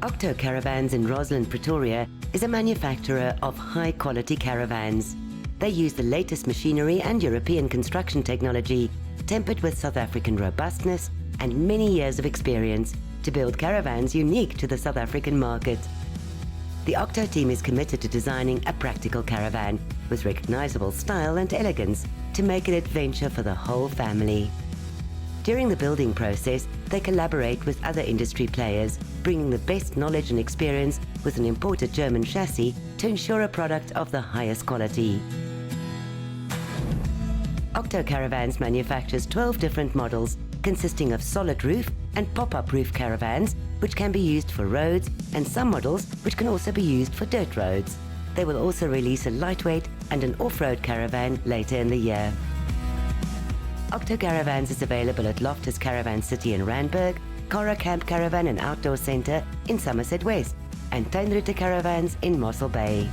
Okto Caravans in Roslyn, Pretoria is a manufacturer of high-quality caravans. They use the latest machinery and European construction technology, tempered with South African robustness and many years of experience to build caravans unique to the South African market. The Okto team is committed to designing a practical caravan with recognizable style and elegance to make an adventure for the whole family. During the building process, they collaborate with other industry players, bringing the best knowledge and experience with an imported German chassis to ensure a product of the highest quality. Okto Caravans manufactures 12 different models consisting of solid roof and pop-up roof caravans, which can be used for roads, and some models which can also be used for dirt roads. They will also release a lightweight and an off-road caravan later in the year. Okto Caravans is available at Loftus Caravan City in Randburg, Cara-camp Caravan and Outdoor Centre in Somerset West, and Tuinroute Caravans in Mossel Bay.